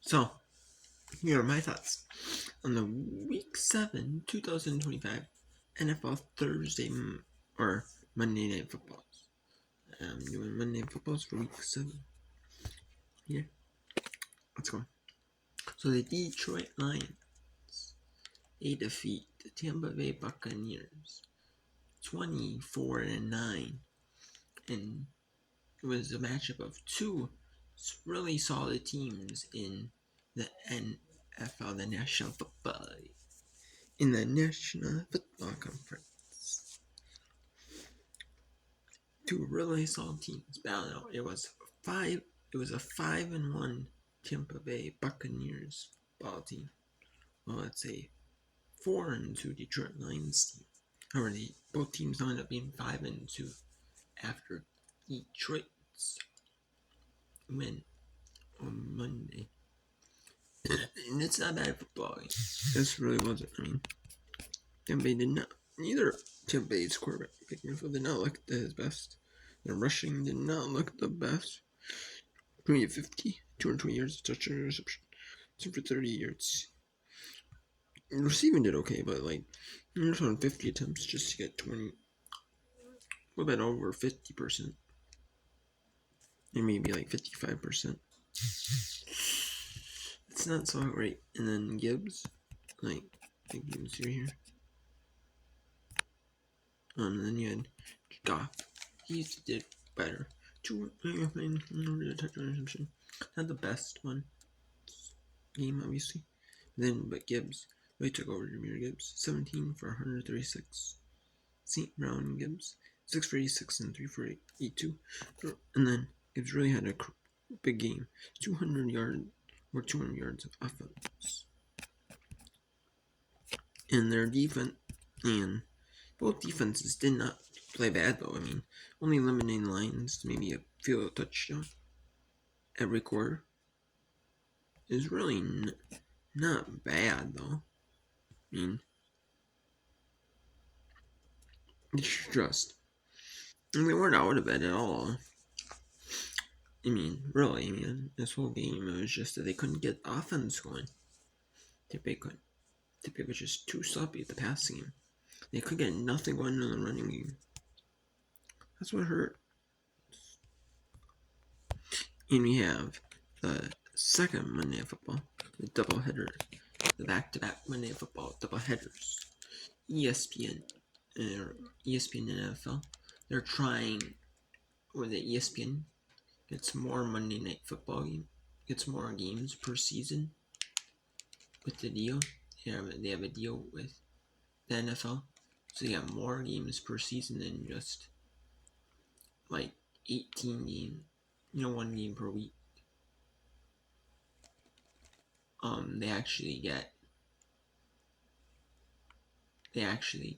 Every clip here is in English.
So, here are my thoughts on the Week 7, 2025 NFL Thursday or Monday Night Footballs. I'm doing Monday Night Footballs for Week 7. Here, let's go. So, the Detroit Lions, they defeat the Tampa Bay Buccaneers 24-9. And it was a matchup of two really solid teams in the NFL, the National Football League. In the National Football Conference, two really solid teams battling out. It was a 5-1 Tampa Bay Buccaneers ball team. Well, let's say 4-2 Detroit Lions team. However, both teams ended up being 5-2 after Detroit's win on Monday. And it's not bad football. This really wasn't. Tampa Bay did not. Neither Tampa Bay's quarterback, Baker Mayfield, did not look at his best. The rushing did not look the best. 250, 220 yards, touchdown, reception, 2 for 30 yards. Receiving did okay, but you're just on 50 attempts just to get 20. A little bit over 50%. And maybe 55%. It's not so great. And then Gibbs, Gibbs here. And then you had Goff. He did better. 2 touchdown reception. Not the best one. Game, obviously. But Gibbs. They took over Jahmyr Gibbs. 17 for 136. St. Brown Gibbs. 6 for 86 and 3 for 82. And then Gibbs really had a big game. 200 yards of offense. And their defense, and both defenses did not play bad though. Only limiting lines to maybe a field touchdown every quarter is really not bad though. It's just, they weren't out of it at all. Really, this whole game, it was just that they couldn't get offense going. Tampa was just too sloppy at the passing game. They could get nothing going in the running game. That's what hurt. And we have the second Monday Night Football, the doubleheader, the back-to-back Monday Night Football doubleheaders. ESPN and NFL, they're trying, or the ESPN gets more Monday Night Football gets more games per season with the deal. They have a deal with the NFL, so they have more games per season than just 18 games, 1 game per week. They actually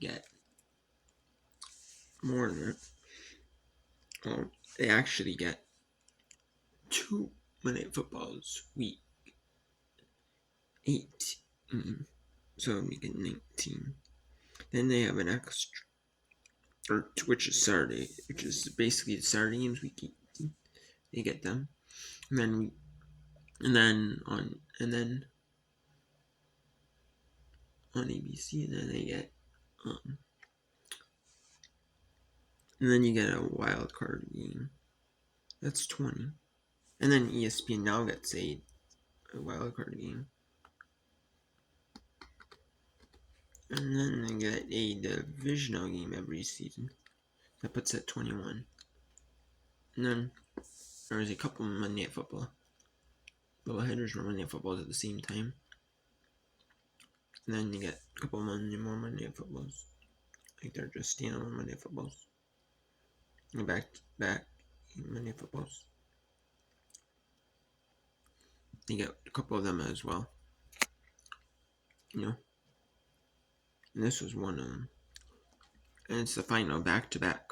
get more than that. They actually get 2 Monday Night Footballs week. 8. So we get 19. Then they have an extra, which is Saturday, which is basically the Saturday games week 18. They get them, and then on ABC, and then they get and then you get a wild card game. That's 20, and then ESPN now gets a wild card game. And then they get a divisional game every season. That puts it at 21. And then there's a couple of Monday Night Football. Doubleheaders for Monday Night Footballs at the same time. And then you get a couple more Monday Night Footballs. They're just standalone Monday Night Footballs. And back Monday Night Footballs. You get a couple of them as well. And this was one of them. And it's the final back-to-back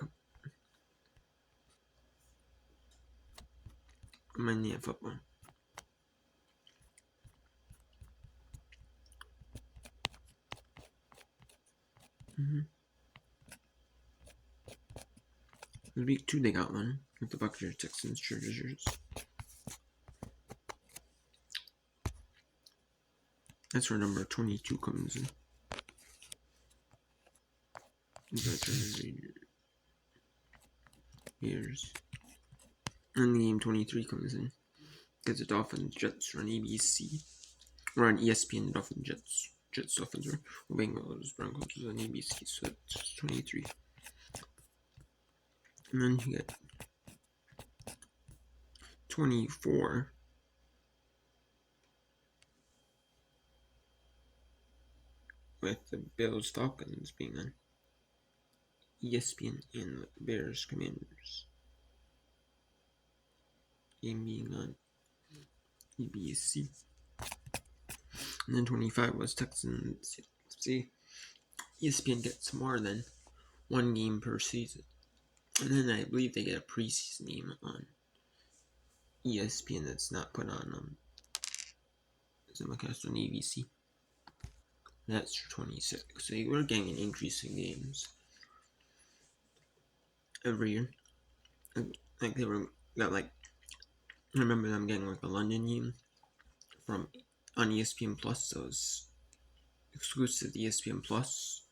Monday Night Football. Week 2 they got one with the Buccaneers, Texans, Chargers. That's where number 22 comes in. Here's. And the game 23 comes in. Because the Dolphins Jets are on ABC. Or on ESPN, Dolphins Jets Dolphins are Bengals Broncos is on ABC, so that's 23. And then you get 24. With the Bills Falcons being on ESPN and the Bears Commanders game being on ABC. And then 25 was Texans. See, ESPN gets more than one game per season. And then I believe they get a preseason game on ESPN that's not put on simulcast on ABC. That's 26. So we're getting an increase in games every year. Like they got like, I remember them getting like the London game from on ESPN Plus. So it's exclusive to ESPN Plus.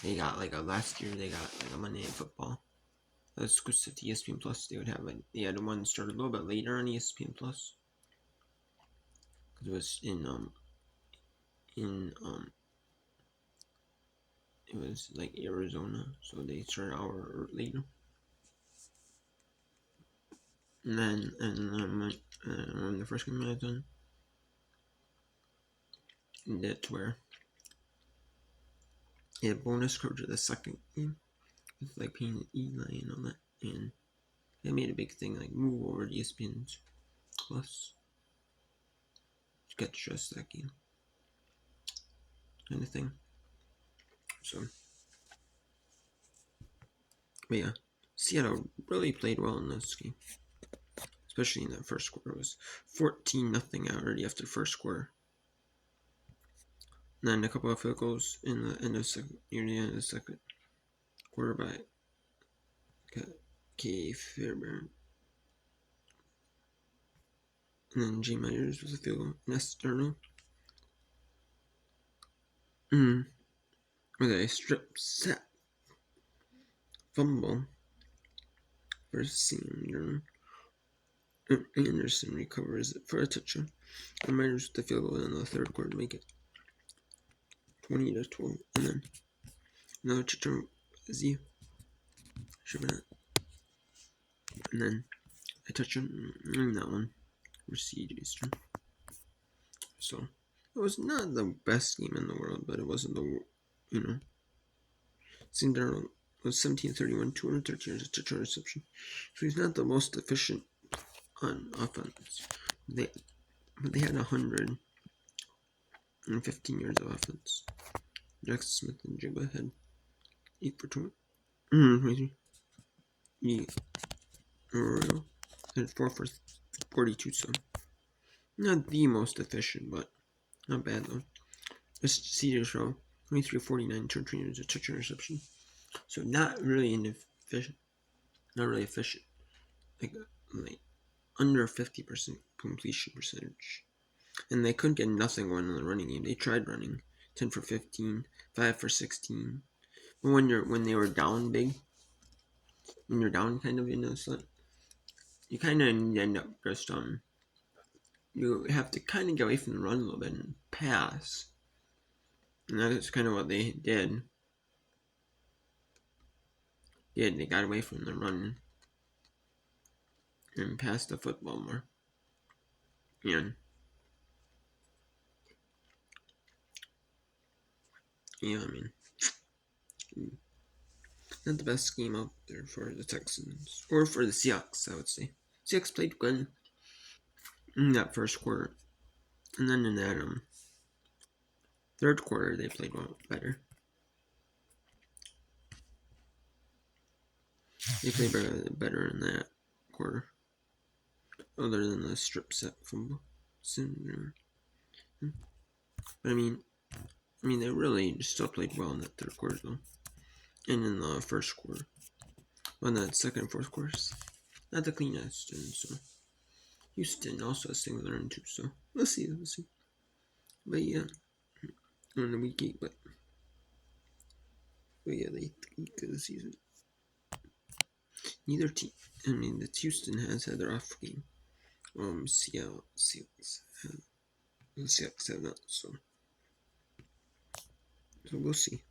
They got like last year they got like a Monday Night Football. Exclusive to ESPN Plus. They would have they had one started a little bit later on ESPN Plus because it was it was like Arizona, so they started an hour later. And then the first game I done, that's where they had bonus coverage of the second game with like Payne and Eli and all that, and they made a big thing like move over to ESPN Plus to get just that game kind of thing. So, but yeah, Seattle really played well in this game, especially in that first quarter. It was 14-0 already after the first quarter. And then a couple of field goals in the end of near the end of the second quarter by K. Fairbairn. And then Jay Myers was a field goal. Nesterno. With a strip sack fumble for senior. Anderson recovers it for a touchdown. And Myers with the field goal in the third quarter to make it 20-12. And then another touchdown Z. And then a touchdown in that one for CJ's turn. So it was not the best game in the world, but it wasn't the Sam Darnold was 17-31, 213 yards, a touchdown reception. So he's not the most efficient on offense. But they had 115 yards of offense. Jackson Smith and Jigba had 8 for 20. 23. Arroyo had 4 for 42, so not the most efficient, but not bad though. This Cedar Show, 23-49, 213 yards, a touchdown reception. So not really inefficient. Not really efficient. Like under 50% completion percentage. And they couldn't get nothing going in the running game. They tried running 10 for 15, 5 for 16. But when they were down big, when you're down kind of in a slot, you kind of end up just you have to kind of get away from the run a little bit and pass. And that's kind of what they did. They got away from the run and passed the football more. And yeah, I mean, not the best game out there for the Texans or for the Seahawks, I would say. Seahawks played good in that first quarter, and then in that third quarter they played better. They played better in that quarter, other than the strip sack fumble. But I mean, they really still played well in that third quarter though, and in the first quarter. Well, in that second and fourth quarters, not the cleanest, and so Houston also has things to learn too. So we'll see. But yeah, on the week 8, but yeah, the 8th week of the season. Neither team. I mean, the Houston has had their off game. Seattle Seahawks have not. So we'll see.